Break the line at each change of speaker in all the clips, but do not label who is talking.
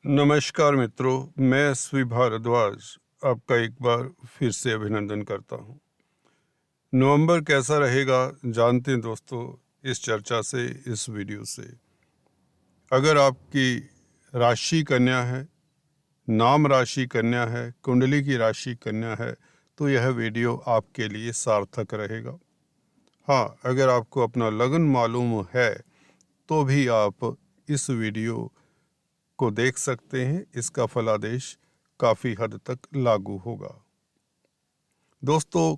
नमस्कार मित्रों, मैं एसवी भारद्वाज आपका एक बार फिर से अभिनंदन करता हूं। नवंबर कैसा रहेगा जानते हैं दोस्तों इस चर्चा से, इस वीडियो से। अगर आपकी राशि कन्या है, नाम राशि कन्या है, कुंडली की राशि कन्या है, तो यह वीडियो आपके लिए सार्थक रहेगा। हाँ, अगर आपको अपना लगन मालूम है तो भी आप इस वीडियो को देख सकते हैं। इसका फलादेश काफ़ी हद तक लागू होगा। दोस्तों,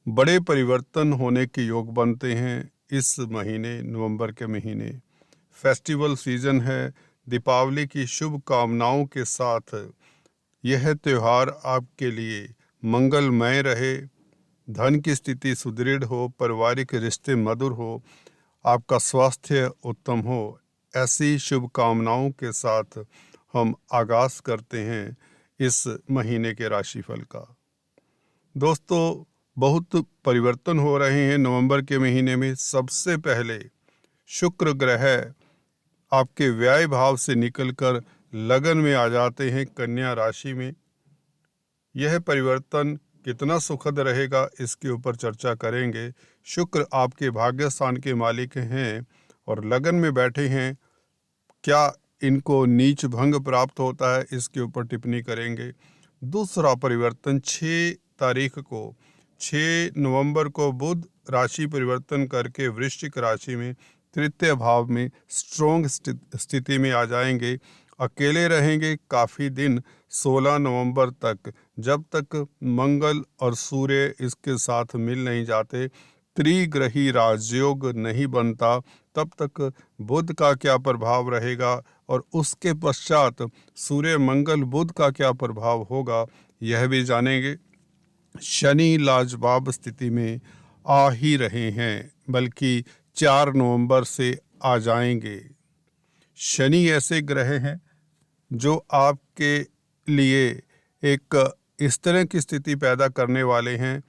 बड़े परिवर्तन होने के योग बनते हैं इस महीने, नवंबर के महीने। फेस्टिवल सीजन है। दीपावली की शुभकामनाओं के साथ यह त्यौहार आपके लिए मंगलमय रहे, धन की स्थिति सुदृढ़ हो, पारिवारिक रिश्ते मधुर हो, आपका स्वास्थ्य उत्तम हो, ऐसी शुभकामनाओं के साथ हम आगाज करते हैं इस महीने के राशिफल का। दोस्तों, बहुत परिवर्तन हो रहे हैं नवंबर के महीने में। सबसे पहले शुक्र ग्रह आपके व्यय भाव से निकलकर लगन में आ जाते हैं, कन्या राशि में। यह परिवर्तन कितना सुखद रहेगा इसके ऊपर चर्चा करेंगे। शुक्र आपके भाग्य स्थान के मालिक हैं और लगन में बैठे हैं। क्या इनको नीच भंग प्राप्त होता है, इसके ऊपर टिप्पणी करेंगे। दूसरा परिवर्तन 6 नवंबर को बुध राशि परिवर्तन करके वृश्चिक राशि में तृतीय भाव में स्ट्रोंग स्थिति में आ जाएंगे। अकेले रहेंगे काफ़ी दिन, 16 नवंबर तक, जब तक मंगल और सूर्य इसके साथ मिल नहीं जाते, त्रिग्रही राजयोग नहीं बनता, तब तक बुध का क्या प्रभाव रहेगा और उसके पश्चात सूर्य मंगल बुध का क्या प्रभाव होगा यह भी जानेंगे। शनि लाजवाब स्थिति में आ ही रहे हैं, बल्कि 4 नवंबर से आ जाएंगे। शनि ऐसे ग्रह हैं जो आपके लिए एक इस तरह की स्थिति पैदा करने वाले हैं,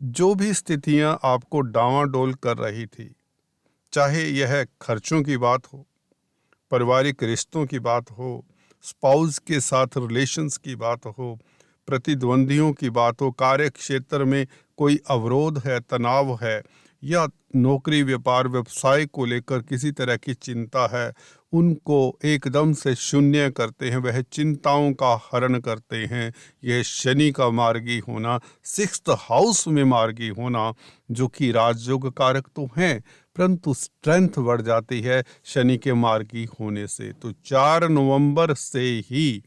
जो भी स्थितियां आपको डांवाडोल कर रही थी, चाहे यह खर्चों की बात हो, पारिवारिक रिश्तों की बात हो, स्पाउस के साथ रिलेशंस की बात हो, प्रतिद्वंदियों की बात हो, कार्य क्षेत्र में कोई अवरोध है, तनाव है, या नौकरी व्यापार व्यवसाय को लेकर किसी तरह की चिंता है, उनको एकदम से शून्य करते हैं, वह चिंताओं का हरण करते हैं। यह शनि का मार्गी होना, 6th हाउस में मार्गी होना, जो कि राजयोग कारक तो हैं, परंतु स्ट्रेंथ बढ़ जाती है शनि के मार्गी होने से। तो 4 नवंबर से ही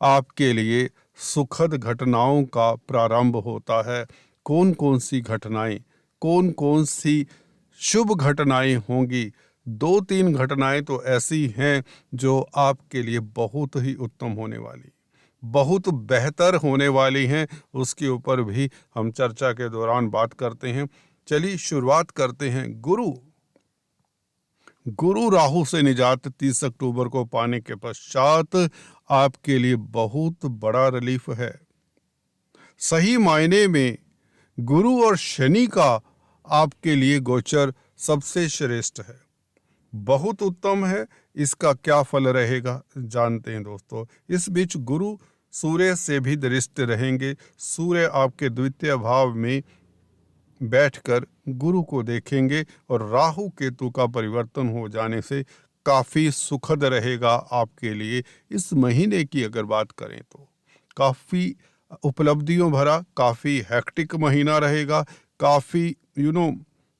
आपके लिए सुखद घटनाओं का प्रारंभ होता है। कौन कौन सी घटनाएं, कौन कौन सी शुभ घटनाएं होंगी? 2-3 घटनाएं तो ऐसी हैं जो आपके लिए बहुत ही उत्तम होने वाली, बहुत बेहतर होने वाली हैं। उसके ऊपर भी हम चर्चा के दौरान बात करते हैं। चलिए शुरुआत करते हैं। गुरु राहु से निजात 30 अक्टूबर को पाने के पश्चात आपके लिए बहुत बड़ा रिलीफ है। सही मायने में गुरु और शनि का आपके लिए गोचर सबसे श्रेष्ठ है, बहुत उत्तम है। इसका क्या फल रहेगा जानते हैं दोस्तों। इस बीच गुरु सूर्य से भी दृष्ट रहेंगे। सूर्य आपके द्वितीय भाव में बैठकर गुरु को देखेंगे और राहु केतु का परिवर्तन हो जाने से काफ़ी सुखद रहेगा आपके लिए। इस महीने की अगर बात करें तो काफ़ी उपलब्धियों भरा, काफ़ी हेक्टिक महीना रहेगा, काफ़ी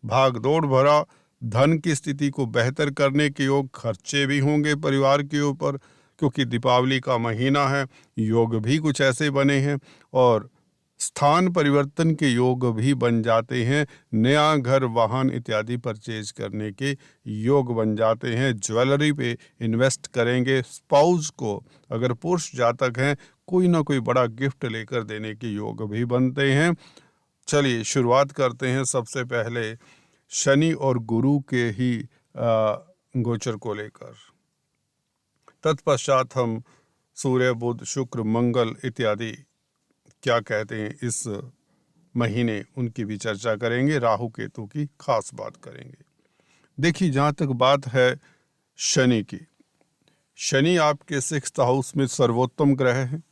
भागदौड़ भरा। धन की स्थिति को बेहतर करने के योग, खर्चे भी होंगे परिवार के ऊपर, क्योंकि दीपावली का महीना है। योग भी कुछ ऐसे बने हैं और स्थान परिवर्तन के योग भी बन जाते हैं। नया घर, वाहन इत्यादि परचेज करने के योग बन जाते हैं। ज्वेलरी पे इन्वेस्ट करेंगे। स्पाउस को अगर पुरुष जातक हैं, कोई ना कोई बड़ा गिफ्ट लेकर देने के योग भी बनते हैं। चलिए शुरुआत करते हैं सबसे पहले शनि और गुरु के ही गोचर को लेकर। तत्पश्चात हम सूर्य, बुध, शुक्र, मंगल इत्यादि क्या कहते हैं इस महीने, उनकी भी चर्चा करेंगे। राहु केतु की खास बात करेंगे। देखिए, जहाँ तक बात है शनि की, शनि आपके 6th हाउस में सर्वोत्तम ग्रह है,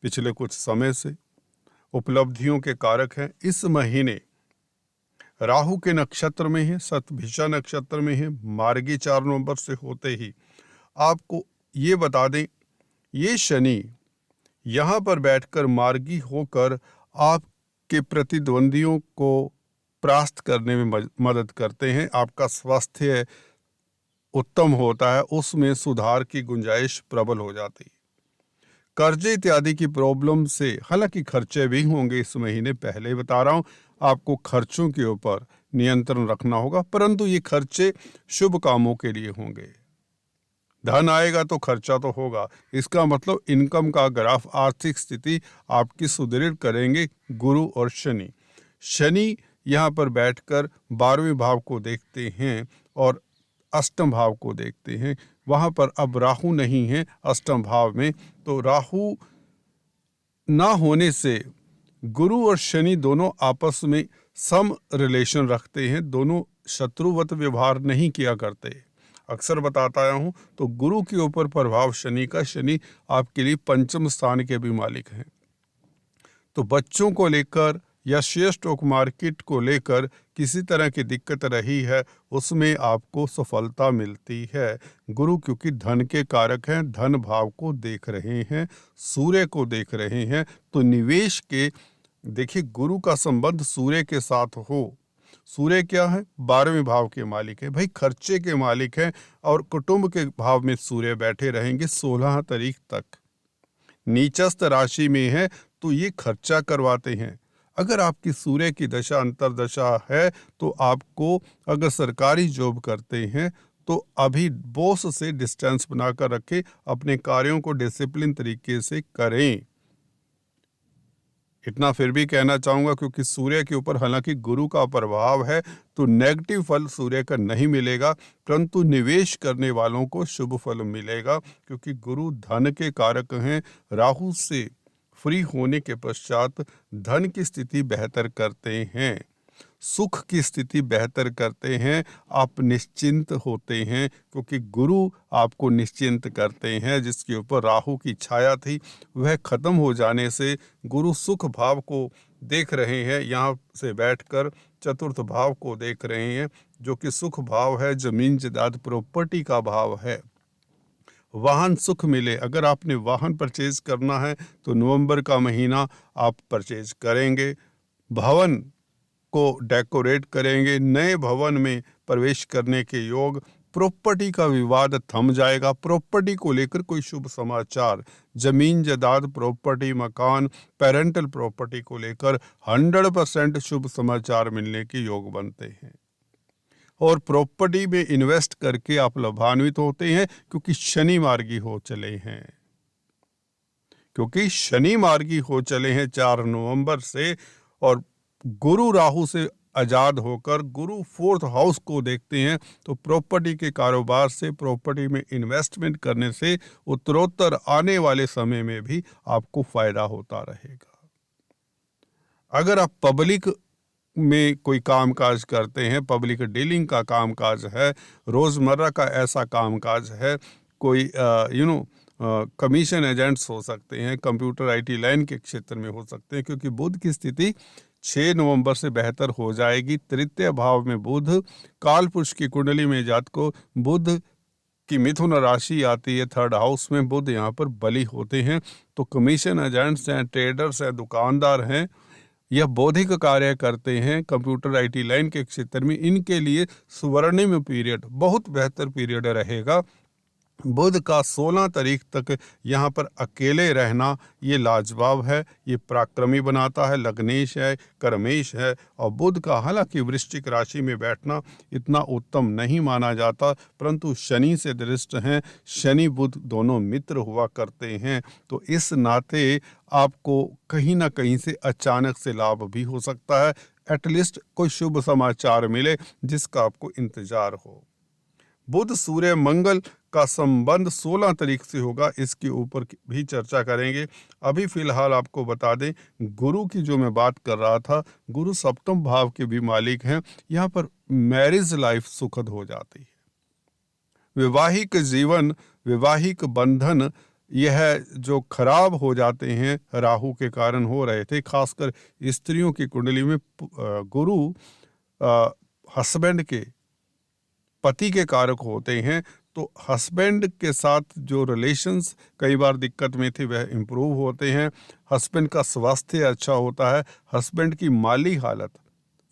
पिछले कुछ समय से उपलब्धियों के कारक हैं। इस महीने राहु के नक्षत्र में है, शतभिषा नक्षत्र में है, मार्गी 4 नवंबर से होते ही। आपको ये बता दें, ये शनि यहाँ पर बैठकर मार्गी होकर आपके प्रतिद्वंदियों को परास्त करने में मदद करते हैं। आपका स्वास्थ्य उत्तम होता है, उसमें सुधार की गुंजाइश प्रबल हो जाती है। कर्जे इत्यादि की प्रॉब्लम से, हालांकि खर्चे भी होंगे इस महीने, पहले ही बता रहा हूं, आपको खर्चों के ऊपर नियंत्रण रखना होगा, परंतु ये खर्चे शुभ कामों के लिए होंगे। धन आएगा तो खर्चा तो होगा, इसका मतलब इनकम का ग्राफ, आर्थिक स्थिति आपकी सुदृढ़ करेंगे गुरु और शनि। शनि यहाँ पर बैठकर 12वें भाव को देखते हैं और अष्टम भाव को देखते हैं। वहाँ पर अब राहु नहीं है अष्टम भाव में, तो राहु ना होने से गुरु और शनि दोनों आपस में सम रिलेशन रखते हैं, दोनों शत्रुवत व्यवहार नहीं किया करते। अक्सर बताता आया हूँ, तो गुरु के ऊपर प्रभाव शनि का, शनि आपके लिए पंचम स्थान के भी मालिक हैं। तो बच्चों को लेकर या शेयर स्टॉक मार्केट को लेकर किसी तरह की दिक्कत रही है, उसमें आपको सफलता मिलती है। गुरु क्योंकि धन के कारक हैं, धन भाव को देख रहे हैं, सूर्य को देख रहे हैं, तो निवेश के, देखिए गुरु का संबंध सूर्य के साथ हो। सूर्य क्या है? 12वें भाव के मालिक है, भाई खर्चे के मालिक हैं, और कुटुंब के भाव में सूर्य बैठे रहेंगे 16 तारीख तक। नीचस्थ राशि में है तो ये खर्चा करवाते हैं। अगर आपकी सूर्य की दशा अंतरदशा है, तो आपको, अगर सरकारी जॉब करते हैं तो अभी बॉस से डिस्टेंस बनाकर रखें, अपने कार्यों को डिसिप्लिन तरीके से करें। इतना फिर भी कहना चाहूँगा, क्योंकि सूर्य के ऊपर हालांकि गुरु का प्रभाव है, तो नेगेटिव फल सूर्य का नहीं मिलेगा, परंतु निवेश करने वालों को शुभ फल मिलेगा, क्योंकि गुरु धन के कारक हैं। राहु से फ्री होने के पश्चात धन की स्थिति बेहतर करते हैं, सुख की स्थिति बेहतर करते हैं, आप निश्चिंत होते हैं, क्योंकि गुरु आपको निश्चिंत करते हैं। जिसके ऊपर राहु की छाया थी वह खत्म हो जाने से गुरु सुख भाव को देख रहे हैं, यहाँ से बैठकर चतुर्थ भाव को देख रहे हैं, जो कि सुख भाव है, जमीन जायदाद प्रॉपर्टी का भाव है। वाहन सुख मिले, अगर आपने वाहन परचेज करना है तो नवंबर का महीना आप परचेज करेंगे। भवन को डेकोरेट करेंगे, नए भवन में प्रवेश करने के योग। प्रॉपर्टी का विवाद थम जाएगा, प्रॉपर्टी को लेकर कोई शुभ समाचार, जमीन जायदाद प्रॉपर्टी मकान पेरेंटल प्रॉपर्टी को लेकर 100% शुभ समाचार मिलने के योग बनते हैं। और प्रॉपर्टी में इन्वेस्ट करके आप लाभान्वित होते हैं, क्योंकि शनि मार्गी हो चले हैं, 4 नवंबर से, और गुरु राहु से आजाद होकर गुरु 4th हाउस को देखते हैं, तो प्रॉपर्टी के कारोबार से, प्रॉपर्टी में इन्वेस्टमेंट करने से उत्तरोत्तर आने वाले समय में भी आपको फायदा होता रहेगा। अगर आप पब्लिक में कोई कामकाज करते हैं, पब्लिक डीलिंग का कामकाज है, रोज़मर्रा का ऐसा कामकाज है, कोई कमीशन एजेंट्स हो सकते हैं, कंप्यूटर IT लाइन के क्षेत्र में हो सकते हैं, क्योंकि बुध की स्थिति 6 नवंबर से बेहतर हो जाएगी। तृतीय भाव में बुध, काल पुरुष की कुंडली में जात को बुध की मिथुन राशि आती है, 3rd हाउस में बुध यहाँ पर बली होते हैं, तो कमीशन एजेंट्स हैं, ट्रेडर्स हैं, दुकानदार हैं, यह बौद्धिक कार्य करते हैं कंप्यूटर IT लाइन के क्षेत्र में, इनके लिए स्वर्णिम पीरियड, बहुत बेहतर पीरियड रहेगा। बुध का 16 तारीख तक यहाँ पर अकेले रहना ये लाजवाब है, ये पराक्रमी बनाता है, लग्नेश है, कर्मेश है। और बुध का हालांकि वृश्चिक राशि में बैठना इतना उत्तम नहीं माना जाता, परंतु शनि से दृष्ट हैं, शनि बुध दोनों मित्र हुआ करते हैं, तो इस नाते आपको कहीं ना कहीं से अचानक से लाभ भी हो सकता है, एटलीस्ट कोई शुभ समाचार मिले जिसका आपको इंतजार हो। बुध सूर्य मंगल का संबंध 16 तारीख से होगा, इसके ऊपर भी चर्चा करेंगे। अभी फिलहाल आपको बता दें, गुरु की जो मैं बात कर रहा था, गुरु 7म भाव के भी मालिक हैं, यहाँ पर मैरिज लाइफ सुखद हो जाती है, वैवाहिक जीवन वैवाहिक बंधन यह जो खराब हो जाते हैं राहु के कारण हो रहे थे, खासकर स्त्रियों की कुंडली में गुरु हस्बैंड के पति के कारक होते हैं, तो हस्बैंड के साथ जो रिलेशंस कई बार दिक्कत में थे वह इम्प्रूव होते हैं, हस्बैंड का स्वास्थ्य अच्छा होता है, हस्बैंड की माली हालत,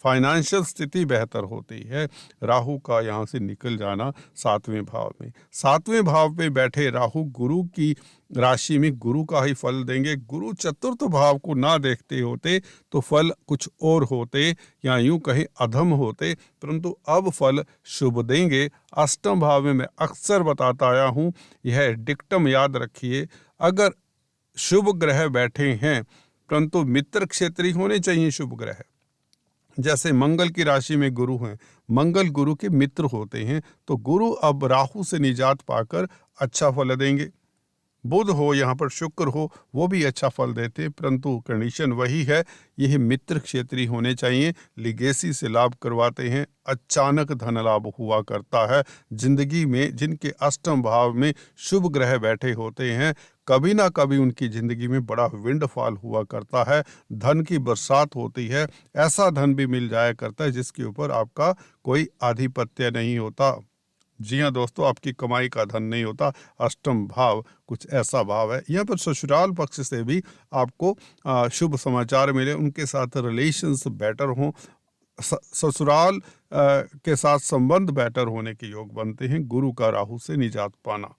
फाइनेंशियल स्थिति बेहतर होती है। राहु का यहाँ से निकल जाना 7वें भाव में, 7वें भाव में बैठे राहु गुरु की राशि में गुरु का ही फल देंगे। गुरु चतुर्थ भाव को ना देखते होते तो फल कुछ और होते, या यूं कहें अधम होते, परंतु अब फल शुभ देंगे। अष्टम भाव में मैं अक्सर बताता आया हूँ, यह डिक्टम याद रखिए, अगर शुभ ग्रह बैठे हैं परंतु मित्र क्षेत्रीय होने चाहिए शुभ ग्रह, जैसे मंगल की राशि में गुरु हैं, मंगल गुरु के मित्र होते हैं, तो गुरु अब राहु से निजात पाकर अच्छा फल देंगे। बुध हो, यहाँ पर शुक्र हो, वो भी अच्छा फल देते, परंतु कंडीशन वही है, यह मित्र क्षेत्रीय होने चाहिए, लिगेसी से लाभ करवाते हैं, अचानक धन लाभ हुआ करता है। जिंदगी में जिनके अष्टम भाव में शुभ ग्रह बैठे होते हैं, कभी ना कभी उनकी जिंदगी में बड़ा विंडफॉल हुआ करता है, धन की बरसात होती है, ऐसा धन भी मिल जाया करता है जिसके ऊपर आपका कोई आधिपत्य नहीं होता। जी हाँ दोस्तों, आपकी कमाई का धन नहीं होता। अष्टम भाव कुछ ऐसा भाव है। यहाँ पर ससुराल पक्ष से भी आपको शुभ समाचार मिले, उनके साथ रिलेशंस बेटर हों, ससुराल के साथ संबंध बेटर होने के योग बनते हैं। गुरु का राहु से निजात पाना,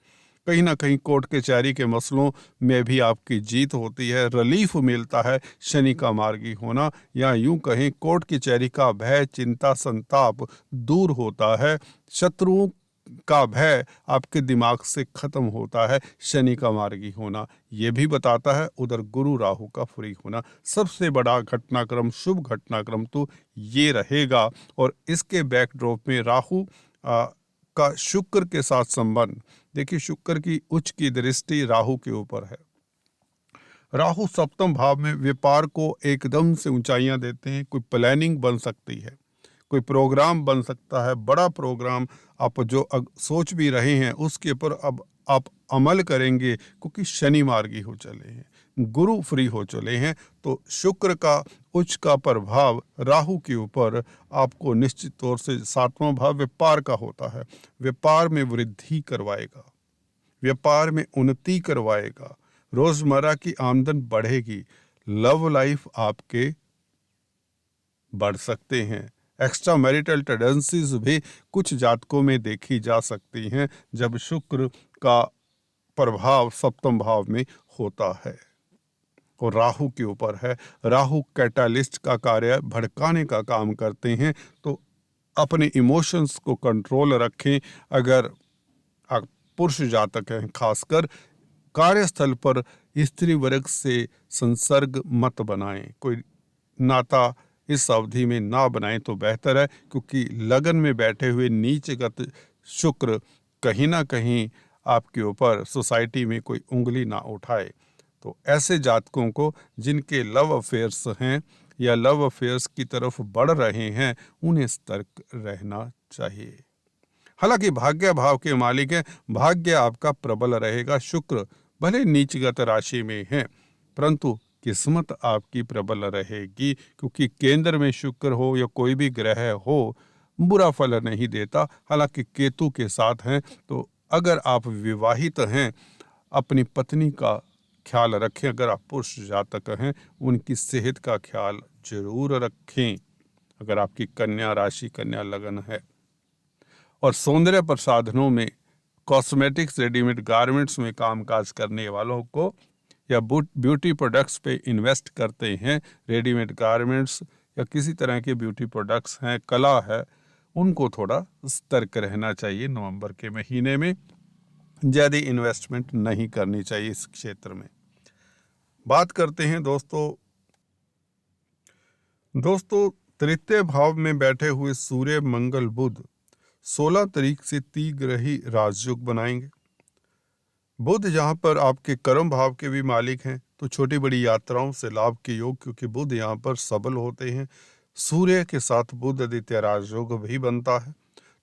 कहीं ना कहीं कोर्ट कचहरी के मसलों में भी आपकी जीत होती है, रिलीफ मिलता है। शनि का मार्गी होना, या यूं कहें कोर्ट कचहरी का भय, चिंता, संताप दूर होता है, शत्रुओं का भय आपके दिमाग से खत्म होता है। शनि का मार्गी होना ये भी बताता है, उधर गुरु राहु का फ्री होना। सबसे बड़ा घटनाक्रम, शुभ घटनाक्रम तो ये रहेगा। और इसके बैकड्रॉप में राहु का शुक्र के साथ संबंध, देखिए शुक्र की उच्च की दृष्टि राहु के ऊपर है। राहु सप्तम भाव में व्यापार को एकदम से ऊंचाइयां देते हैं। कोई प्लानिंग बन सकती है, कोई प्रोग्राम बन सकता है, बड़ा प्रोग्राम आप जो सोच भी रहे हैं उसके ऊपर अब आप अमल करेंगे, क्योंकि शनि मार्गी हो चले हैं, गुरु फ्री हो चले हैं, तो शुक्र का उच्च का प्रभाव राहु के ऊपर आपको निश्चित तौर से, 7वां भाव व्यापार का होता है, व्यापार में वृद्धि करवाएगा, व्यापार में उन्नति करवाएगा, रोजमर्रा की आमदन बढ़ेगी, लव लाइफ आपके बढ़ सकते हैं। एक्स्ट्रा मैरिटल टेंडेंसीज भी कुछ जातकों में देखी जा सकती हैं जब शुक्र का प्रभाव सप्तम भाव में होता है और राहु के ऊपर है। राहु कैटालिस्ट का कार्य भड़काने का काम करते हैं, तो अपने इमोशंस को कंट्रोल रखें। अगर आप पुरुष जातक हैं, खासकर कार्यस्थल पर स्त्री वर्ग से संसर्ग मत बनाएं, कोई नाता इस अवधि में ना बनाएं तो बेहतर है, क्योंकि लगन में बैठे हुए नीचगत शुक्र कहीं ना कहीं आपके ऊपर सोसाइटी में कोई उंगली ना उठाए। तो ऐसे जातकों को जिनके लव अफेयर्स हैं या लव अफेयर्स की तरफ बढ़ रहे हैं, उन्हें सतर्क रहना चाहिए। हालांकि भाग्य भाव के मालिक हैं, भाग्य आपका प्रबल रहेगा। शुक्र भले नीचगत राशि में है, परंतु किस्मत आपकी प्रबल रहेगी, क्योंकि केंद्र में शुक्र हो या कोई भी ग्रह हो बुरा फल नहीं देता। हालांकि केतु के साथ हैं, तो अगर आप विवाहित हैं अपनी पत्नी का ख्याल रखें, अगर आप पुरुष जातक हैं उनकी सेहत का ख्याल जरूर रखें। अगर आपकी कन्या राशि, कन्या लगन है, और सौंदर्य प्रसाधनों में, कॉस्मेटिक्स, रेडीमेड गारमेंट्स में कामकाज करने वालों को या ब्यूटी प्रोडक्ट्स पे इन्वेस्ट करते हैं, रेडीमेड गारमेंट्स या किसी तरह के ब्यूटी प्रोडक्ट्स हैं, कला है, उनको थोड़ा सतर्क रहना चाहिए। नवंबर के महीने में ज़्यादा इन्वेस्टमेंट नहीं करनी चाहिए इस क्षेत्र में। बात करते हैं दोस्तों तृतीय भाव में बैठे हुए सूर्य, मंगल, बुध 16 तारीख से त्रिग्रही राजयोग बनाएंगे। बुध यहाँ पर आपके कर्म भाव के भी मालिक हैं, तो छोटी बड़ी यात्राओं से लाभ के योग, क्योंकि बुध यहाँ पर सबल होते हैं। सूर्य के साथ बुध आदित्य राजयोग भी बनता है,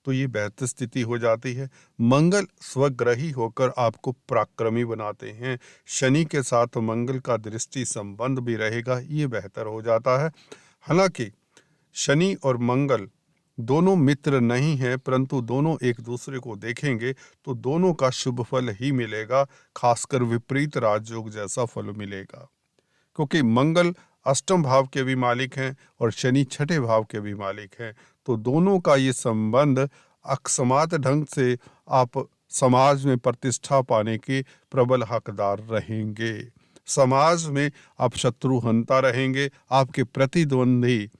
तो ये बेहतर स्थिति हो जाती है। मंगल स्वग्रही होकर आपको पराक्रमी बनाते हैं। शनि के साथ मंगल का दृष्टि संबंध भी रहेगा, ये बेहतर हो जाता है। हालांकि शनि और मंगल दोनों मित्र नहीं हैं, परंतु दोनों एक दूसरे को देखेंगे तो दोनों का शुभ फल ही मिलेगा, खासकर विपरीत राजयोग जैसा फल मिलेगा। क्योंकि मंगल अष्टम भाव के भी मालिक हैं और शनि छठे भाव के भी मालिक हैं, तो दोनों का ये संबंध अकस्मात ढंग से आप समाज में प्रतिष्ठा पाने के प्रबल हकदार रहेंगे। समाज में आप शत्रुहंता रहेंगे, आपके प्रतिद्वंदी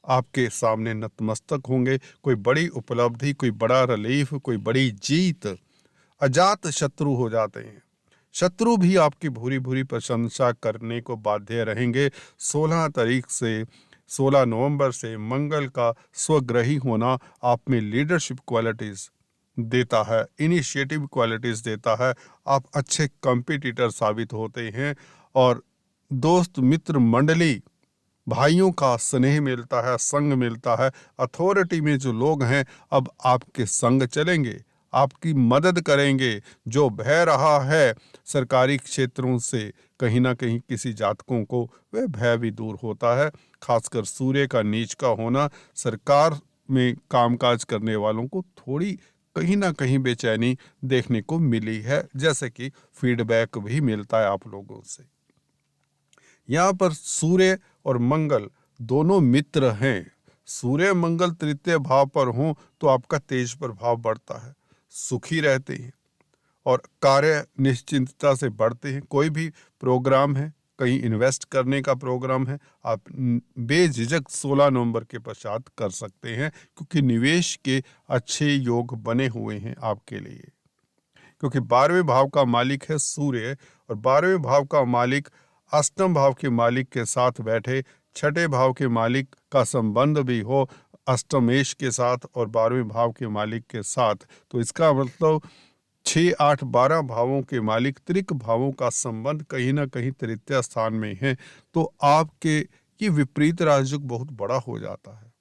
आपके सामने नतमस्तक होंगे। कोई बड़ी उपलब्धि, कोई बड़ा रिलीफ, कोई बड़ी जीत, अजात शत्रु हो जाते हैं। शत्रु भी आपकी भूरी भूरी प्रशंसा करने को बाध्य रहेंगे। 16 नवंबर से मंगल का स्वग्रही होना आप में लीडरशिप क्वालिटीज देता है, इनिशिएटिव क्वालिटीज देता है। आप अच्छे कंपटीटर साबित होते हैं और दोस्त मित्र मंडली भाइयों का स्नेह मिलता है, संग मिलता है। अथॉरिटी में जो लोग हैं अब आपके संग चलेंगे, आपकी मदद करेंगे। जो भय रहा है सरकारी क्षेत्रों से कहीं ना कहीं किसी जातकों को, वह भय भी दूर होता है। खासकर सूर्य का नीच का होना सरकार में कामकाज करने वालों को थोड़ी कहीं ना कहीं बेचैनी देखने को मिली है, जैसे कि फीडबैक भी मिलता है आप लोगों से। यहाँ पर सूर्य और मंगल दोनों मित्र हैं। सूर्य मंगल तृतीय भाव पर हों तो आपका तेज प्रभाव बढ़ता है, सुखी रहते हैं और कार्य निश्चिंतता से बढ़ते हैं। कोई भी प्रोग्राम है, कहीं इन्वेस्ट करने का प्रोग्राम है, आप बेझिझक 16 नवंबर के पश्चात कर सकते हैं, क्योंकि निवेश के अच्छे योग बने हुए हैं आपके लिए। क्योंकि 12वें भाव का मालिक है सूर्य और 12वें भाव का मालिक अष्टम भाव के मालिक के साथ बैठे, छठे भाव के मालिक का संबंध भी हो अष्टमेश के साथ और 12वें भाव के मालिक के साथ, तो इसका मतलब 6, 8, 12 भावों के मालिक त्रिक भावों का संबंध कहीं ना कहीं तृतीय स्थान में है। तो आपके ये विपरीत राजयोग बहुत बड़ा हो जाता है।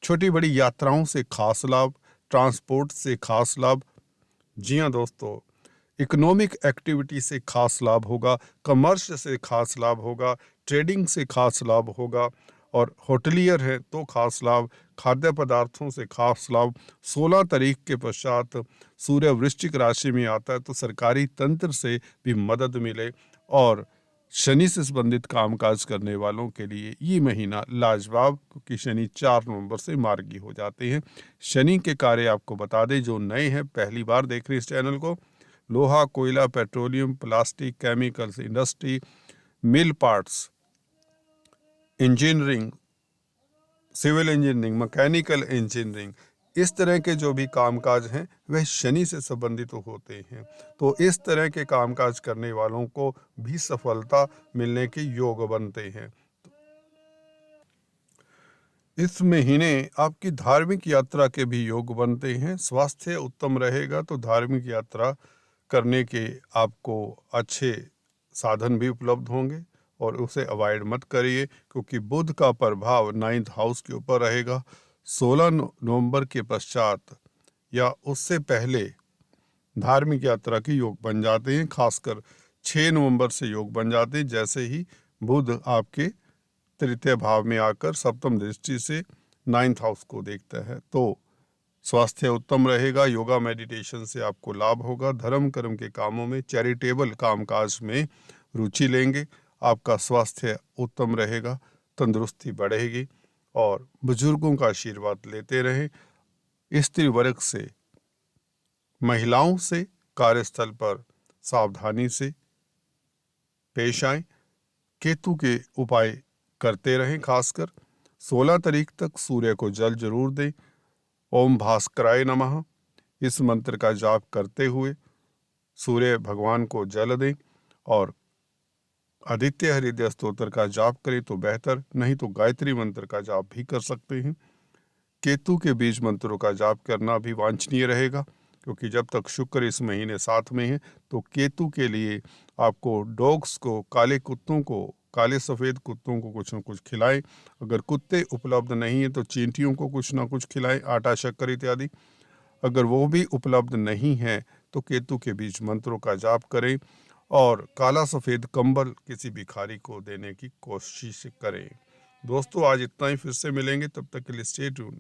छोटी बड़ी यात्राओं से खास लाभ, ट्रांसपोर्ट से खास लाभ, जी हाँ दोस्तों, इकोनॉमिक एक्टिविटी से खास लाभ होगा, कमर्स से खास लाभ होगा, ट्रेडिंग से खास लाभ होगा और होटलियर है तो खास लाभ, खाद्य पदार्थों से खास लाभ। 16 तारीख के पश्चात सूर्य वृश्चिक राशि में आता है तो सरकारी तंत्र से भी मदद मिले और शनि से संबंधित कामकाज करने वालों के लिए ये महीना लाजवाब, क्योंकि शनि 4 नवंबर से मार्गी हो जाते हैं। शनि के कार्य आपको बता दें, जो नए हैं पहली बार देख रहे हैं इस चैनल को, लोहा, कोयला, पेट्रोलियम, plastic, chemicals industry, mill parts, engineering, civil engineering, mechanical engineering, इस तरह के जो भी कामकाज हैं वह शनि से संबंधित होते हैं। तो इस तरह के कामकाज करने वालों को भी सफलता मिलने के योग बनते हैं। इस महीने आपकी धार्मिक यात्रा के भी योग बनते हैं। स्वास्थ्य उत्तम रहेगा तो धार्मिक यात्रा करने के आपको अच्छे साधन भी उपलब्ध होंगे और उसे अवॉइड मत करिए, क्योंकि बुध का प्रभाव 9th हाउस के ऊपर रहेगा। 16 नवंबर के पश्चात या उससे पहले धार्मिक यात्रा के योग बन जाते हैं। खासकर 6 नवंबर से योग बन जाते हैं, जैसे ही बुध आपके तृतीय भाव में आकर सप्तम दृष्टि से 9th हाउस को देखता है। तो स्वास्थ्य उत्तम रहेगा, योगा मेडिटेशन से आपको लाभ होगा, धर्म कर्म के कामों में, चैरिटेबल कामकाज में रुचि लेंगे, आपका स्वास्थ्य उत्तम रहेगा, तंदुरुस्ती बढ़ेगी और बुजुर्गों का आशीर्वाद लेते रहें। स्त्री वर्ग से, महिलाओं से कार्यस्थल पर सावधानी से पेश आएं। केतु के उपाय करते रहें। खासकर 16 तारीख तक सूर्य को जल जरूर दें। ओम भास्कराय नमः इस मंत्र का जाप करते हुए सूर्य भगवान को जल दें और आदित्य हृदय स्तोत्र का जाप करें तो बेहतर, नहीं तो गायत्री मंत्र का जाप भी कर सकते हैं। केतु के बीज मंत्रों का जाप करना भी वांछनीय रहेगा, क्योंकि जब तक शुक्र इस महीने साथ में है तो केतु के लिए आपको डॉग्स को, काले कुत्तों को, काले सफ़ेद कुत्तों को कुछ न कुछ खिलाएं। अगर कुत्ते उपलब्ध नहीं है तो चींटियों को कुछ ना कुछ खिलाएं, आटा शक्कर इत्यादि। अगर वो भी उपलब्ध नहीं है तो केतु के बीज मंत्रों का जाप करें और काला सफ़ेद कंबल किसी भिखारी को देने की कोशिश करें। दोस्तों आज इतना ही, फिर से मिलेंगे, तब तक के लिए स्टे ट्यून।